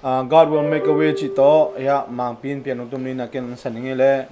God will make a way chito ya mangpin piano tumni na ken saningile.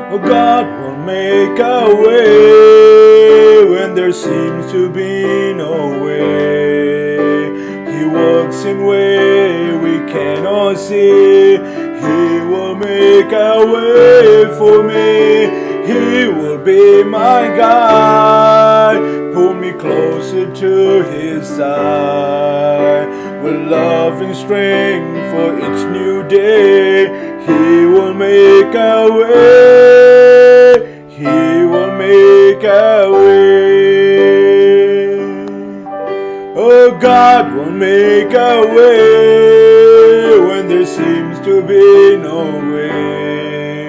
Oh, God will make a way when there seems to be no way. He works in way we cannot see. He will make a way for me. He will be my guide. Pull me closer to His side. With love and strength for each new day. He will make a way. He will make a way. Oh, God will make a way when there seems to be no way.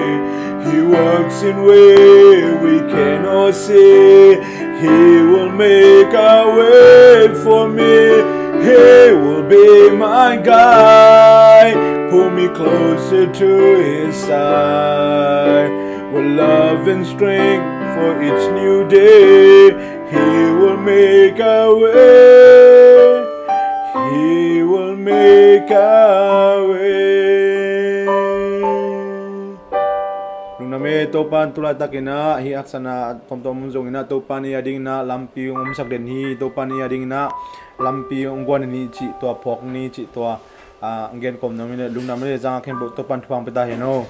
He works in way we cannot see. He will make a way for me. He will be my guide. Pull me closer to His side. With love and strength for each new day. He will make a way. He will make a way. Nung nami topan tulad takina hi aksana tom zong ina topan ni ading na lampi yung umsak den hi topan ni ading na lampi yung gwan ni chi to pok ni chi to anggen kom nami lung nami jang khen topan thuang peta heno